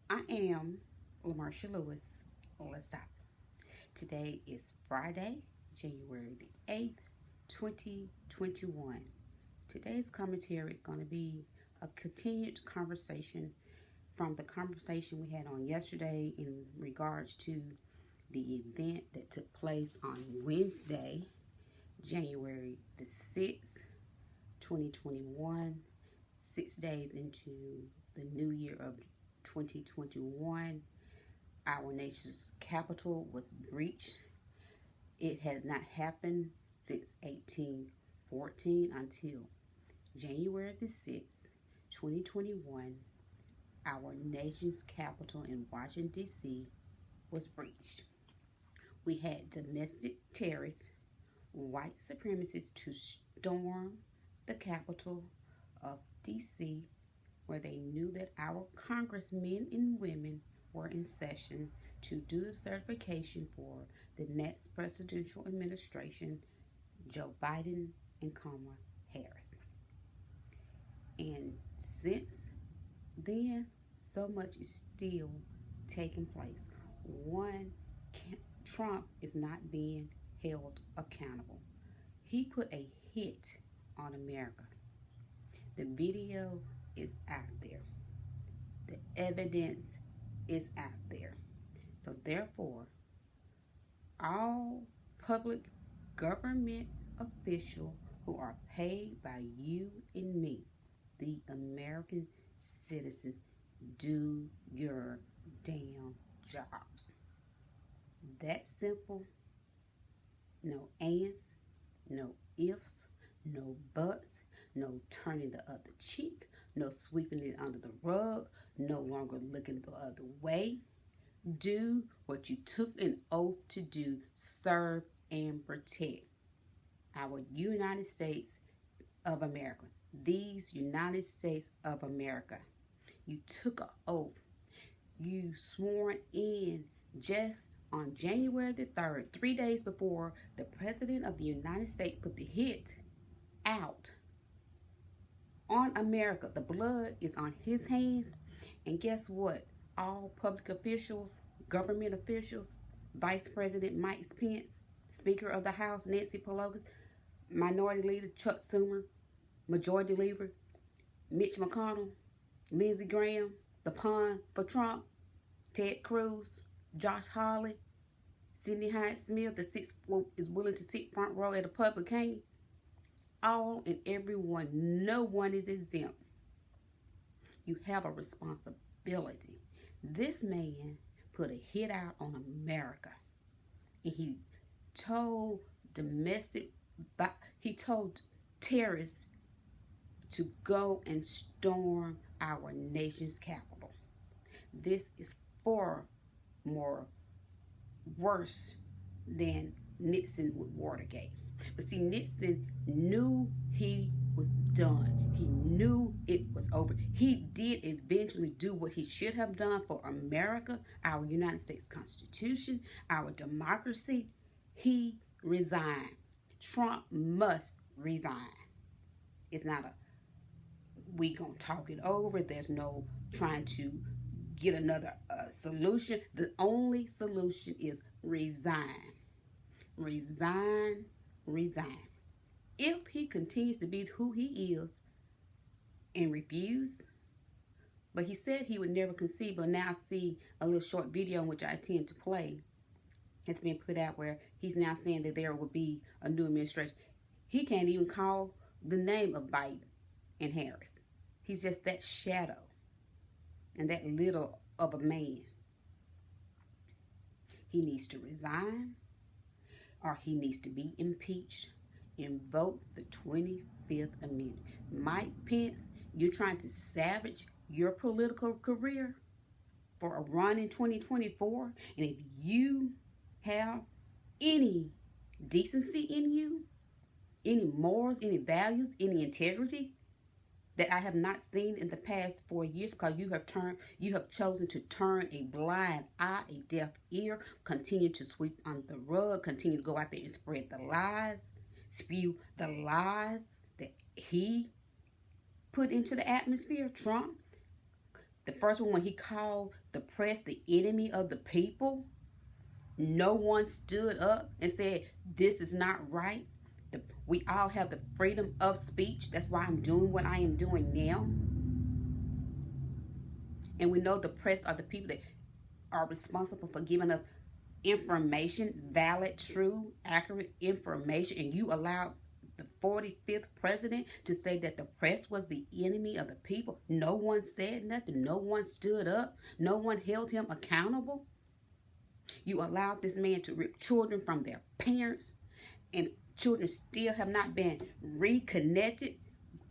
I am LaMarsha Lewis. Let's stop. Today is Friday, January the 8th, 2021. Today's commentary is going to be a continued conversation from the conversation we had on yesterday in regards to the event that took place on Wednesday, January the 6th, 2021, 6 days into the new year of 2021. Our nation's capital was breached. It has not happened since 1814 until January the 6th, 2021. Our nation's capital in Washington, D.C. was breached. We had domestic terrorists, white supremacists to storm the capital of D.C., where they knew that our congressmen and women were in session to do the certification for the next presidential administration, Joe Biden and Kamala Harris. And since then, so much is still taking place. One, Trump is not being held accountable. He put a hit on America. The video is out there. The evidence is out there. So therefore, all public government officials who are paid by you and me, the American citizens, do your damn jobs. That simple. No ands, no ifs, no buts, no turning the other cheek, no sweeping it under the rug, no longer looking the other way. Do what you took an oath to do: serve and protect our United States of America. These United States of America. You took an oath. You sworn in just on January the 3rd, 3 days before the President of the United States put the hit out on America. The blood is on his hands. And guess what? All public officials, government officials, Vice President Mike Pence, Speaker of the House Nancy Pelosi, Minority Leader Chuck Schumer, Majority Leader Mitch McConnell, Lindsey Graham, the pawn for Trump, Ted Cruz, Josh Hawley, Sidney Hyde-Smith, the sixth is willing to sit front row at a public hanging. All and everyone, no one is exempt. You have a responsibility. This man put a hit out on America, and he told terrorists to go and storm our nation's capital. This is far more worse than Nixon with Watergate. But see, Nixon knew he was done. He knew it was over. He did eventually do what he should have done for America, our United States Constitution, our democracy. He resigned. Trump must resign. It's not a we gonna talk it over. There's no trying to get another solution. The only solution is resign. Resign. Resign. If he continues to be who he is and refuse, but he said he would never concede, but now I see a little short video in which I intend to play. It's been put out where he's now saying that there will be a new administration. He can't even call the name of Biden and Harris. He's just that shadow and that little of a man. He needs to resign, or he needs to be impeached. Invoke the 25th Amendment. Mike Pence, you're trying to salvage your political career for a run in 2024. And if you have any decency in you, any morals, any values, any integrity that I have not seen in the past 4 years, because you have chosen to turn a blind eye, a deaf ear, continue to sweep under the rug, continue to go out there and spread the lies, spew the lies that he put into the atmosphere. Trump, The first one, when he called the press the enemy of the people, no one stood up and said, this is not right. We all have the freedom of speech. That's why I'm doing what I am doing now. And we know the press are the people that are responsible for giving us information, valid, true, accurate information. And you allowed the 45th president to say that the press was the enemy of the people. No one said nothing. No one stood up. No one held him accountable. You allowed this man to rip children from their parents, and children still have not been reconnected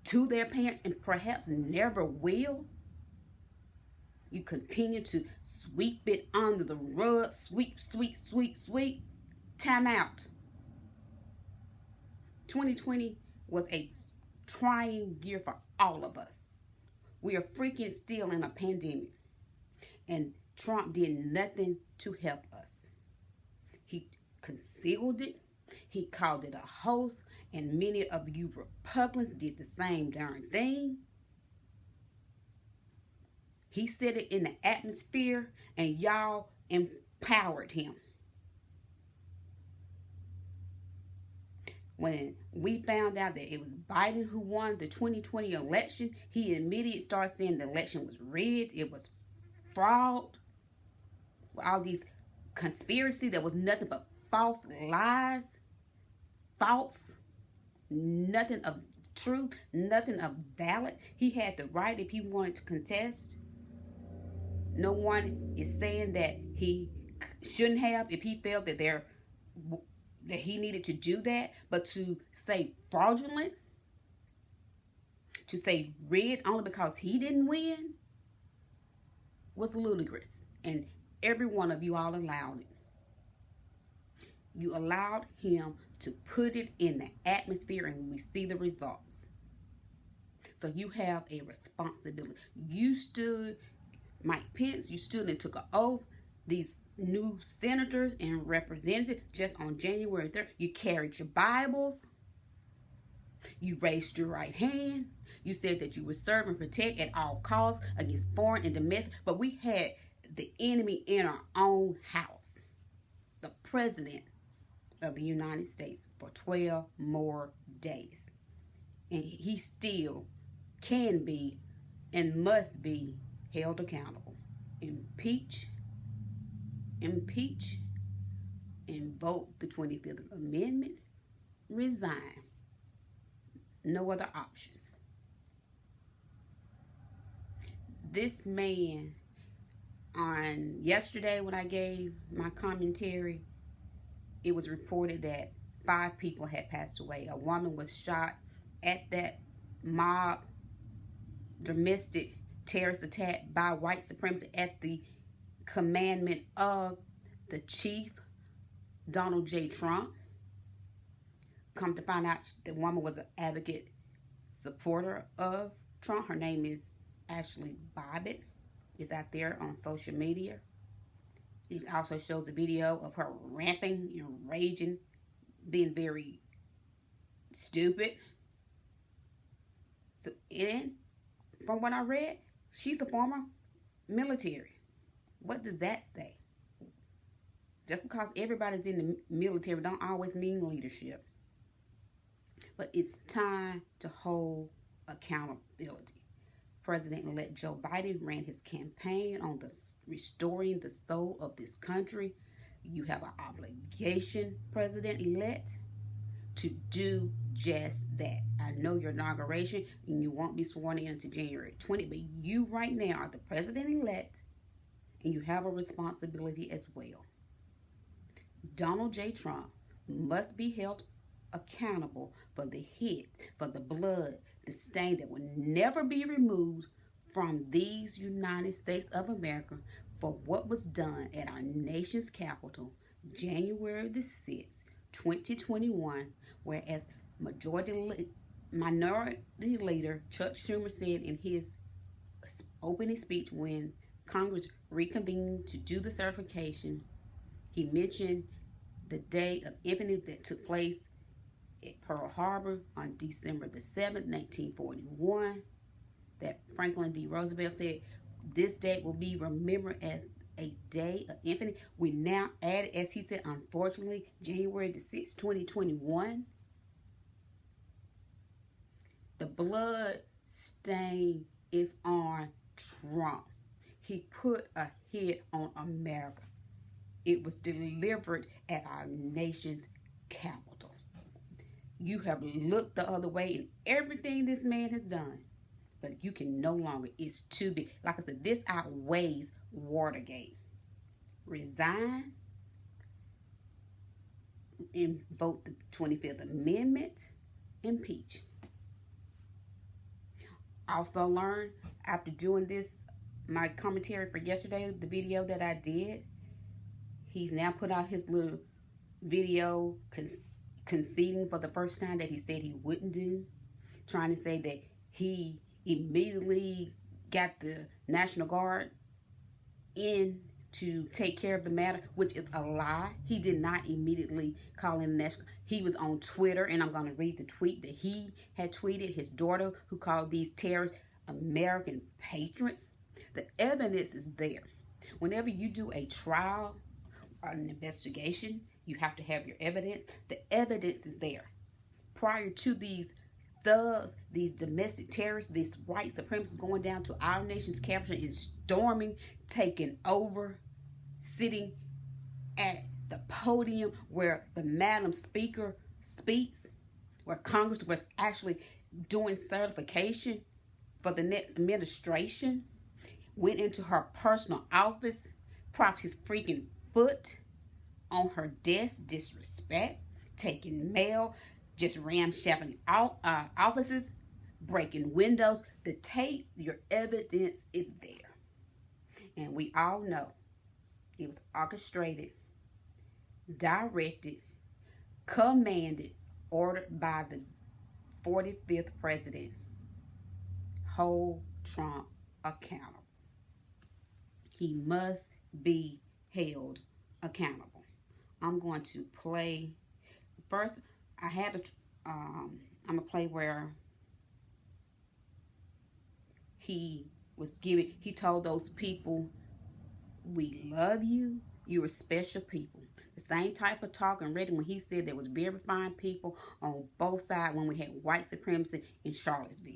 to their parents and perhaps never will. You continue to sweep it under the rug. Sweep. Time out. 2020 was a trying year for all of us. We are freaking still in a pandemic. And Trump did nothing to help us. He concealed it. He called it a hoax. And many of you Republicans did the same darn thing. He said it in the atmosphere, and y'all empowered him. When we found out that it was Biden who won the 2020 election, he immediately started saying the election was rigged, it was fraud, all these conspiracy that was nothing but false lies, nothing of truth, nothing of valid. He had the right if he wanted to contest. No one is saying that he shouldn't have if he felt that that he needed to do that, but to say fraudulent, to say rigged only because he didn't win was ludicrous. And every one of you all allowed it. You allowed him to put it in the atmosphere, and we see the results. So you have a responsibility. You stood, Mike Pence, you stood and took an oath. These new senators and representatives, just on January 3rd, you carried your Bibles. You raised your right hand. You said that you would serve and protect at all costs against foreign and domestic. But we had the enemy in our own house, the president of the United States, for 12 more days. And he still can be and must be held accountable. Impeach, invoke the 25th Amendment, resign. No other options. This man, on yesterday when I gave my commentary, it was reported that 5 people had passed away. A woman was shot at that mob domestic terrorist attack by white supremacists at the commandment of the chief, Donald J. Trump. Come to find out, the woman was an advocate supporter of Trump. Her name is Ashley Babbitt. It's out there on social media. It also shows a video of her ramping and raging, being very stupid. So, and from what I read, she's a former military. What does that say? Just because everybody's in the military don't always mean leadership. But it's time to hold accountability. President-elect Joe Biden ran his campaign on restoring the soul of this country. You have an obligation, President-elect, to do just that. I know your inauguration and you won't be sworn in until January 20th, but you right now are the President-elect and you have a responsibility as well. Donald J. Trump must be held accountable for the hit, for the blood, the stain that will never be removed from these United States of America for what was done at our nation's capital, January the 6th, 2021, whereas Minority Leader Chuck Schumer said in his opening speech when Congress reconvened to do the certification, he mentioned the day of infamy that took place at Pearl Harbor on December the 7th, 1941, that Franklin D. Roosevelt said This date will be remembered as a day of infinite. We now added, as he said, unfortunately, January the 6th, 2021. The blood stain is on Trump. He put a hit on America. It was delivered at our nation's capital. You have looked the other way in everything this man has done, but you can no longer. It's too big. Like I said, this outweighs Watergate. Resign and vote the 25th Amendment. Impeach. Also learned after doing this, my commentary for yesterday, the video that I did, he's now put out his little video conceding for the first time that he said he wouldn't do, trying to say that he immediately got the National Guard in to take care of the matter, which is a lie. He did not immediately call in the National. He was on Twitter, and I'm going to read the tweet that he had tweeted, his daughter, who called these terrorists American patriots. The evidence is there. Whenever you do a trial or an investigation, you have to have your evidence. The evidence is there. Prior to these thugs, these domestic terrorists, these white supremacists going down to our nation's capital and storming, taking over, sitting at the podium where the Madam Speaker speaks, where Congress was actually doing certification for the next administration, went into her personal office, propped his freaking foot on her desk, disrespect, taking mail, just ramshackling offices, breaking windows. The tape, your evidence is there. And we all know it was orchestrated, directed, commanded, ordered by the 45th president. Hold Trump accountable. He must be held accountable. I'm going to play first. I had I'm gonna play where he told those people, we love you, you're special people. The same type of talk and reading when he said there was very fine people on both sides when we had white supremacy in Charlottesville.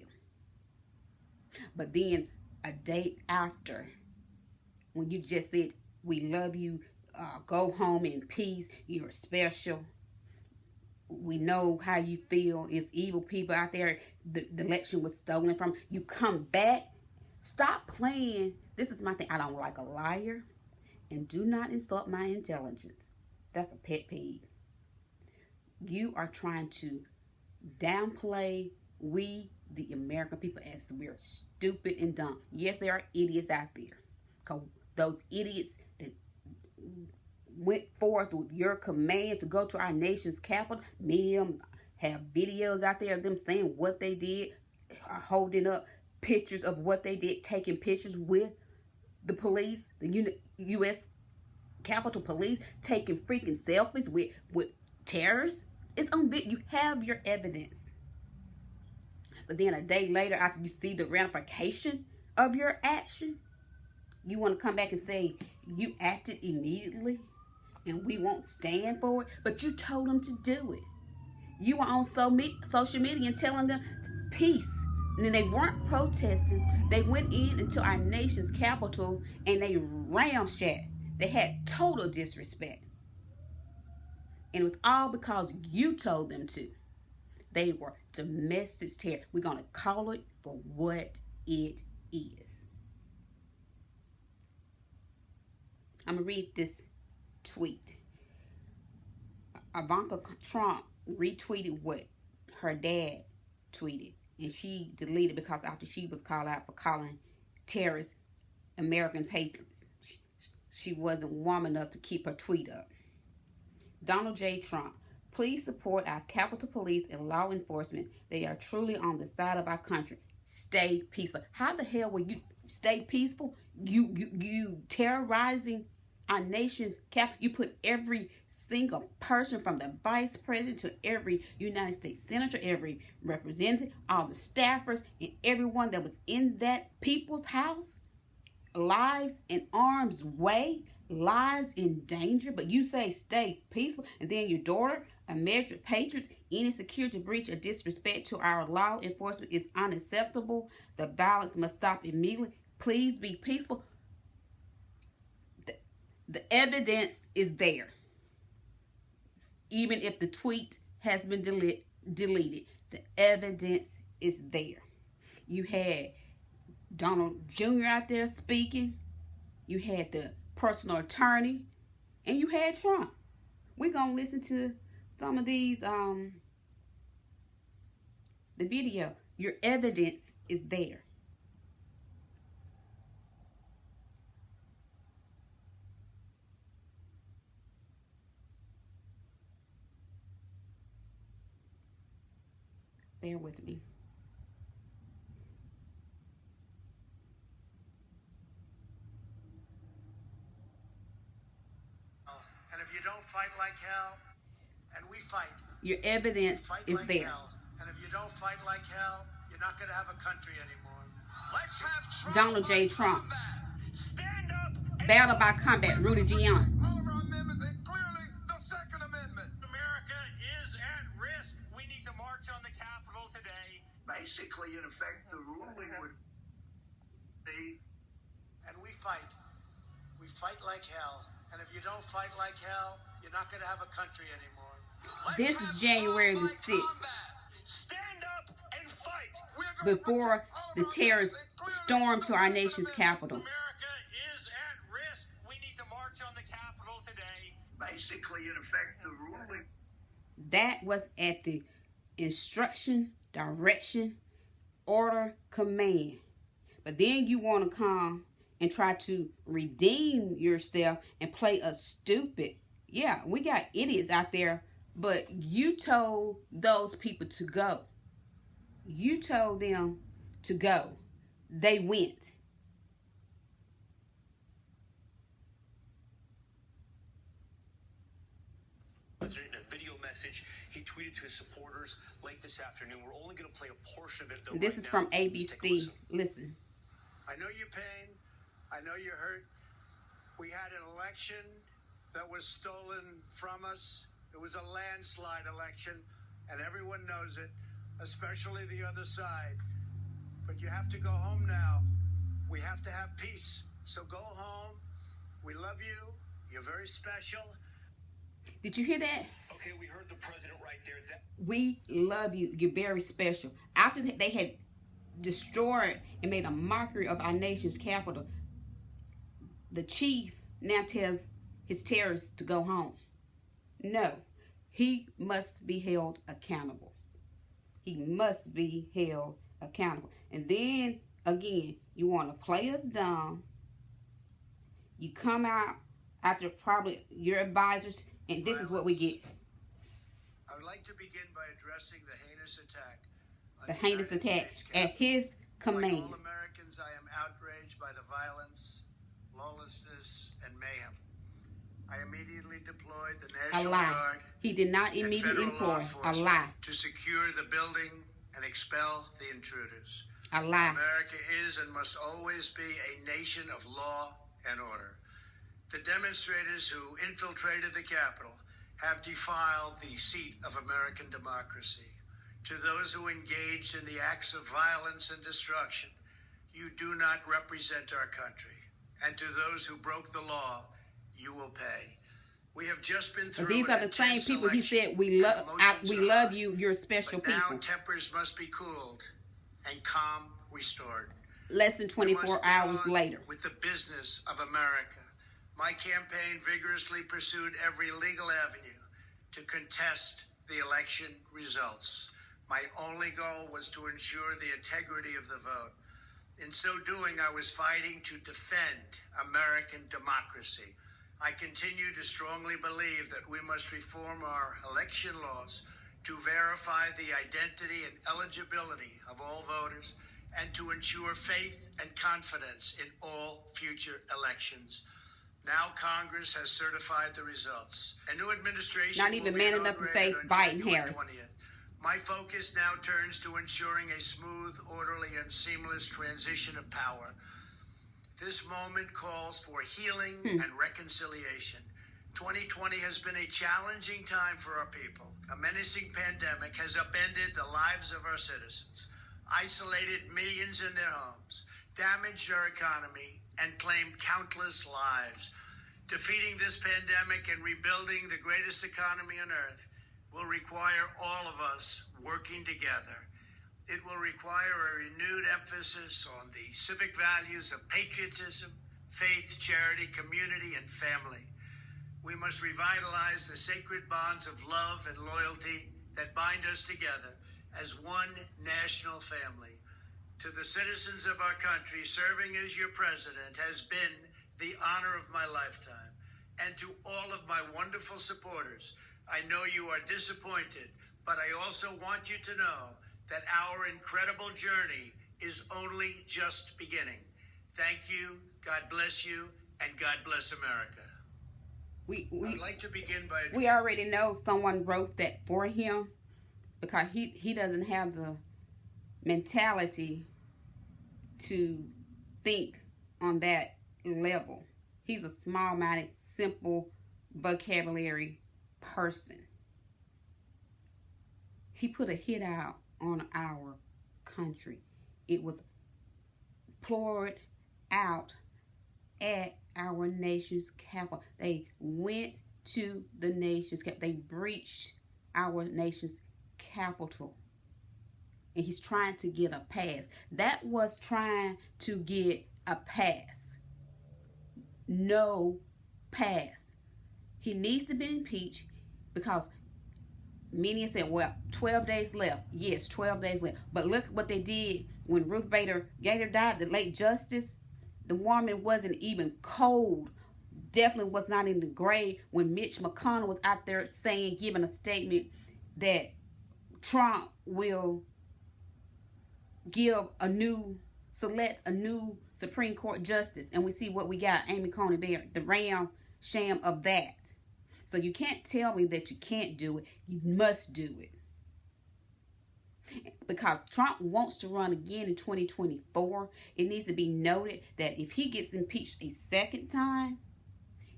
But then a day after, when you just said, we love you, go home in peace, you're special, we know how you feel, it's evil people out there, the election was stolen from, you come back, stop playing. This is my thing. I don't like a liar, and do not insult my intelligence. That's a pet peeve. You are trying to downplay we, the American people, as we're stupid and dumb. Yes, there are idiots out there. Those idiots that went forth with your command to go to our nation's capital, many of them have videos out there of them saying what they did, holding up pictures of what they did, taking pictures with the police, the U.S. Capitol Police, taking freaking selfies with terrorists. It's on video. You have your evidence. But then a day later, after you see the ramification of your action, you want to come back and say you acted immediately and we won't stand for it. But you told them to do it. You were on social media and telling them peace. And then they weren't protesting. They went into our nation's capital and they ramshacked. They had total disrespect. And it was all because you told them to. They were domestic terror. We're going to call it for what it is. I'm going to read this tweet. Ivanka Trump retweeted what her dad tweeted. And she deleted because after she was called out for calling terrorists American patriots. She wasn't warm enough to keep her tweet up. Donald J. Trump, please support our Capitol Police and law enforcement. They are truly on the side of our country. Stay peaceful. How the hell will you stay peaceful? You terrorizing our nation's capital. You put every single person from the vice president to every United States senator, every representative, all the staffers, and everyone that was in that people's house lives in harm's way, lives in danger, but you say stay peaceful, and then your daughter, a measured patriots, any security breach or disrespect to our law enforcement is unacceptable. The violence must stop immediately. Please be peaceful. The evidence is there. Even if the tweet has been deleted, the evidence is there. You had Donald Jr. out there speaking. You had the personal attorney. And you had Trump. We're going to listen to some of these, the video. Your evidence is there. Bear with me. And if you don't fight like hell, and we fight. Your evidence is like there. Hell. And if you don't fight like hell, you're not going to have a country anymore. Let's have Trump. Donald J. Trump. Stand up. Battle by combat. Rudy Giuliani. All of our amendments, and clearly the Second Amendment. America is at risk. We need to march on the Capitol today. Basically, in effect, the ruling would be, and we fight. We fight like hell. And if you don't fight like hell, you're not going to have a country anymore. This is January the 6th. Stand up and fight. Before the terrorists stormed to our nation's capital. America is at risk. We need to march on the Capitol today. Basically, in effect, the ruling. That was at the instruction, direction, order, command. But then you want to come and try to redeem yourself and play a stupid. Yeah, we got idiots out there, but you told those people to go. You told them to go. They went. In a video message he tweeted to his supporters late this afternoon. We're only going to play a portion of it, though. This is from ABC. Listen. I know your pain. I know you're hurt. We had an election that was stolen from us. It was a landslide election, and everyone knows it, especially the other side. But you have to go home now. We have to have peace. So go home. We love you. You're very special. Did you hear that? Okay, we heard the president right there. We love you. You're very special. After they had destroyed and made a mockery of our nation's capital, the chief now tells his terrorists to go home. No, he must be held accountable. He must be held accountable. And then, again, you want to play us dumb. You come out after probably your advisors, and this is what we get. I would like to begin by addressing the heinous attack. The heinous attack at his command. Like all Americans, I am outraged by the violence, lawlessness, and mayhem. I immediately deployed the National Guard. He did not immediately employ. A lie. To secure the building and expel the intruders. A lie. America is and must always be a nation of law and order. The demonstrators who infiltrated the Capitol have defiled the seat of American democracy. To those who engaged in the acts of violence and destruction, you do not represent our country. And to those who broke the law, you will pay. We have just been through. But these are the same people he said we love you. You're special people. Now tempers must be cooled and calm restored. Less than 24 hours later. With the business of America, my campaign vigorously pursued every legal avenue to contest the election results. My only goal was to ensure the integrity of the vote. In so doing, I was fighting to defend American democracy. I continue to strongly believe that we must reform our election laws to verify the identity and eligibility of all voters and to ensure faith and confidence in all future elections. Now Congress has certified the results. A new administration not even man enough to say Biden Harris. 20th. My focus now turns to ensuring a smooth, orderly, and seamless transition of power. This moment calls for healing and reconciliation. 2020 has been a challenging time for our people. A menacing pandemic has upended the lives of our citizens, isolated millions in their homes, damaged our economy, and claimed countless lives. Defeating this pandemic and rebuilding the greatest economy on earth will require all of us working together. It will require a renewed emphasis on the civic values of patriotism, faith, charity, community, and family. We must revitalize the sacred bonds of love and loyalty that bind us together as one national family. To the citizens of our country, serving as your president has been the honor of my lifetime. And to all of my wonderful supporters, I know you are disappointed, but I also want you to know that our incredible journey is only just beginning. Thank you, God bless you, and God bless America. I'd like to begin by... We already know someone wrote that for him, because he doesn't have the mentality to think on that level. He's a small-minded, simple vocabulary person. He put a hit out on our country. It was poured out at our nation's capital. They went to the nation's capital. They breached our nation's capital. And he's trying to get a pass. That was trying to get a pass. No pass. He needs to be impeached because many have said, well, 12 days left. Yes, 12 days left. But look what they did when Ruth Bader Gator died, the late justice. The woman wasn't even cold. Definitely was not in the grave when Mitch McConnell was out there saying, giving a statement that Trump will select a new Supreme Court justice. And we see what we got, Amy Coney Barrett, the ram sham of that. So you can't tell me that you can't do it. You must do it. Because Trump wants to run again in 2024. It needs to be noted that if he gets impeached a second time,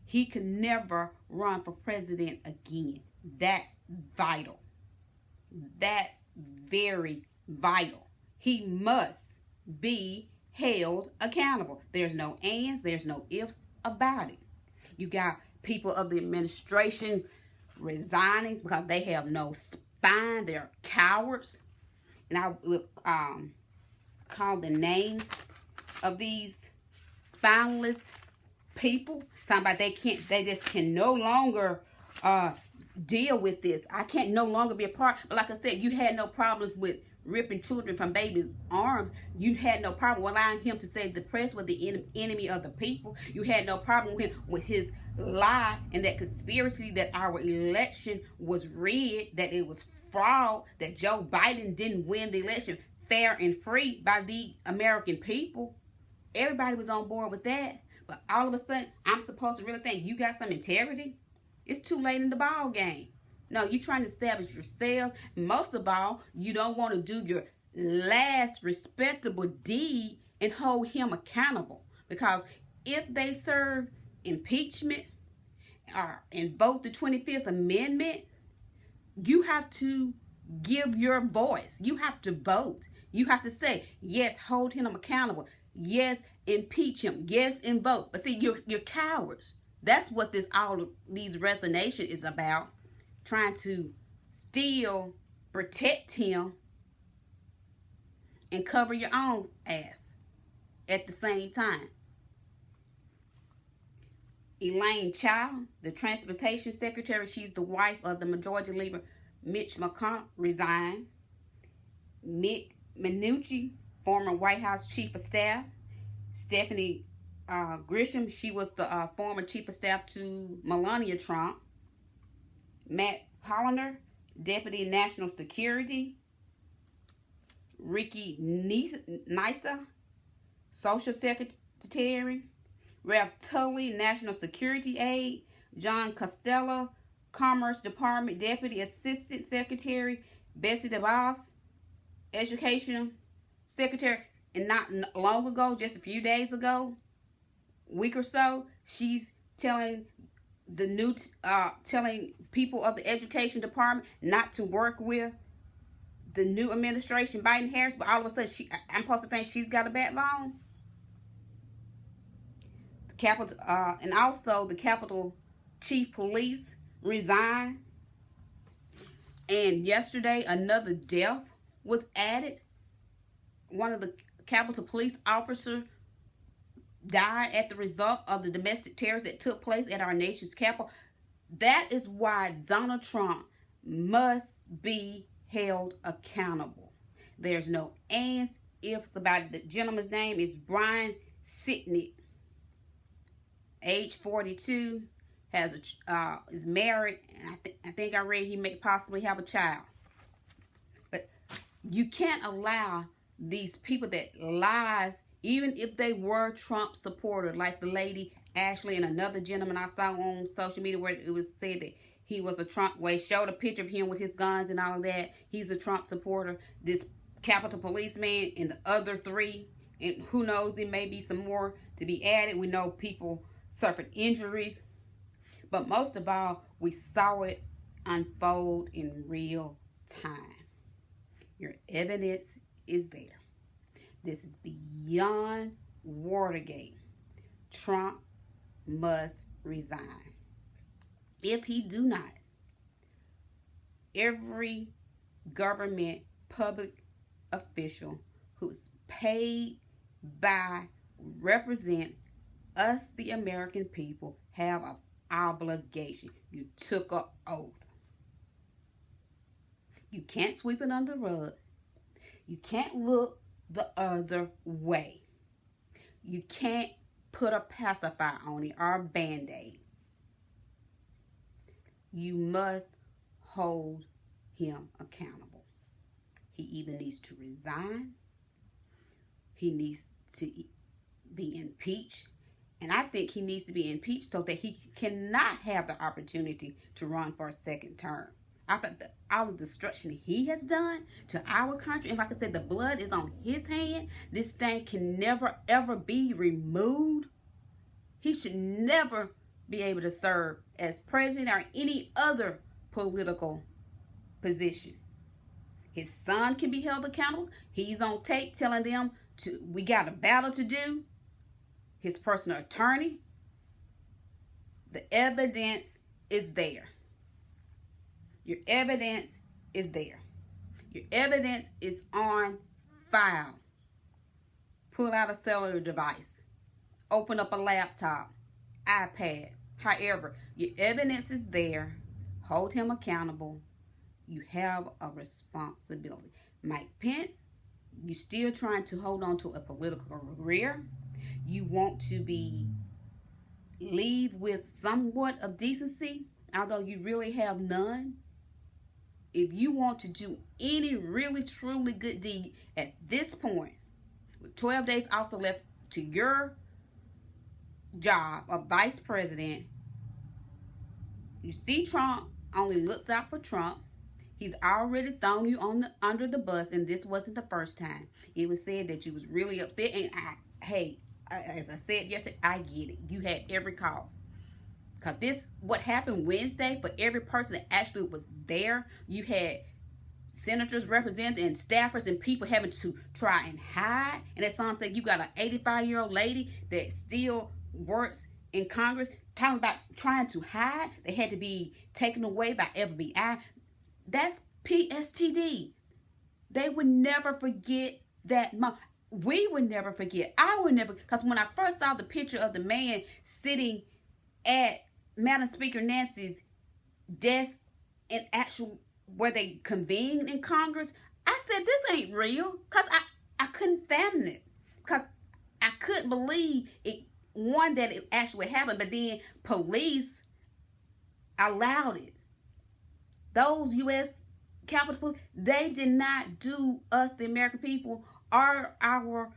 he can never run for president again. That's vital. That's very vital. He must be held accountable. There's no ands, there's no ifs about it. You got people of the administration resigning because they have no spine. They're cowards. And I will call the names of these spineless people. Talking about they just can no longer deal with this. I can't no longer be a part. But like I said, you had no problems with ripping children from babies' arms. You had no problem allowing him to say the press was the enemy of the people. You had no problem with his lie and that conspiracy that our election was rigged, that it was fraud, that Joe Biden didn't win the election fair and free by the American people. Everybody was on board with that. But all of a sudden, I'm supposed to really think you got some integrity? It's too late in the ball game. No, you're trying to establish yourself. Most of all, you don't want to do your last respectable deed and hold him accountable. Because if they serve impeachment or invoke the 25th Amendment, you have to give your voice. You have to vote. You have to say, yes, hold him accountable. Yes, impeach him. Yes, invoke. But see, you're cowards. That's what all of these resignation is about. Trying to still protect him and cover your own ass at the same time. Elaine Chao, the transportation secretary, she's the wife of the majority leader Mitch McConnell, resigned. Mick Minucci, former White House chief of staff. Stephanie Grisham, she was the former chief of staff to Melania Trump. Matt Polliner, deputy national security. Ricky Nisa, social secretary. Ralph Tully, national security aide. John Costello, Commerce Department Deputy Assistant Secretary. Betsy DeVos, Education Secretary. And not long ago, just a few days ago, week or so, she's telling telling people of the education department not to work with the new administration, Biden Harris, but all of a sudden I'm supposed to think she's got a backbone. The Capitol, and also the Capitol Chief Police resigned. And yesterday, another death was added. One of the Capitol Police officers died at the result of the domestic terrors that took place at our nation's capital. That is why Donald Trump must be held accountable. There's no ands, ifs about it. The gentleman's name is Brian Sicknick, age 42, is married, and I think I read he may possibly have a child. But you can't allow these people that lies, even if they were Trump supporters, like the lady Ashley and another gentleman I saw on social media where it was said that he was a Trump, where he showed a picture of him with his guns and all of that. He's a Trump supporter. This Capitol Policeman and the other three, and who knows, it may be some more to be added. We know people suffered injuries. But most of all, we saw it unfold in real time. Your evidence is there. This is beyond Watergate. Trump must resign. If he do not, every government public official who's paid by represent us, the American people, have an obligation. You took an oath. You can't sweep it under the rug. You can't look the other way. You can't put a pacifier on it or a band-aid. You must hold him accountable. He either needs to resign, he needs to be impeached, and I think he needs to be impeached so that he cannot have the opportunity to run for a second term. After all the destruction he has done to our country, and like I said, the blood is on his hand. This thing can never, ever be removed. He should never be able to serve as president or any other political position. His son can be held accountable. He's on tape telling them we got a battle to do. His personal attorney. The evidence is there. Your evidence is there. Your evidence is on file. Pull out a cellular device. Open up a laptop, iPad. However, your evidence is there. Hold him accountable. You have a responsibility. Mike Pence, you're still trying to hold on to a political career. You want to leave with somewhat of decency, although you really have none. If you want to do any really, truly good deed at this point, with 12 days also left to your job of vice president, you see Trump only looks out for Trump. He's already thrown you under the bus, and this wasn't the first time. It was said that you was really upset, and as I said yesterday, I get it. You had every cause. Because what happened Wednesday, for every person that actually was there, you had senators, representatives, and staffers and people having to try and hide. And as some said, you got an 85-year-old lady that still works in Congress talking about trying to hide. They had to be taken away by FBI. That's PSTD. They would never forget that moment. We would never forget. I would never. Because when I first saw the picture of the man sitting at Madam Speaker Nancy's desk in actual where they convened in Congress, I said, this ain't real. Because I couldn't fathom it. Because I couldn't believe it, one, that it actually happened, but then police allowed it. Those U.S. Capitol, they did not do us, the American people, or our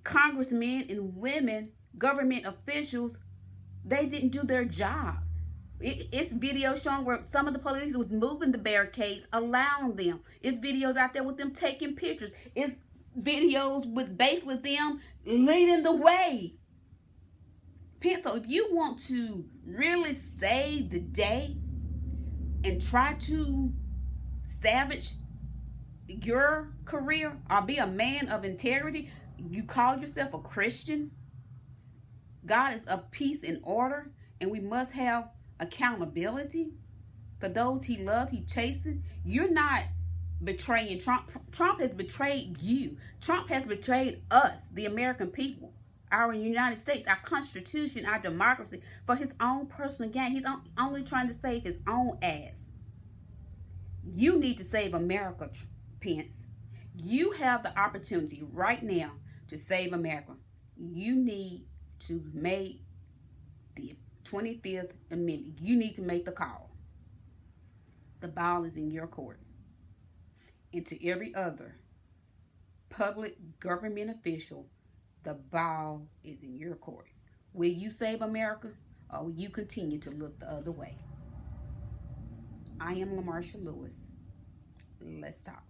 congressmen and women, government officials, they didn't do their job. It's videos showing where some of the police was moving the barricades, allowing them. It's videos out there with them taking pictures. It's videos with basically them leading the way. Pence, so if you want to really save the day and try to salvage your career or be a man of integrity, you call yourself a Christian. God is of peace and order, and we must have accountability for those he loves, he chases. You're not betraying Trump. Trump has betrayed you. Trump has betrayed us, the American people, our United States, our Constitution, our democracy, for his own personal gain. He's only trying to save his own ass. You need to save America, Pence. You have the opportunity right now to save America. You need to make the 25th Amendment. You need to make the call. The ball is in your court. And to every other public government official, the ball is in your court. Will you save America, or will you continue to look the other way? I am LaMarsha Lewis. Let's talk.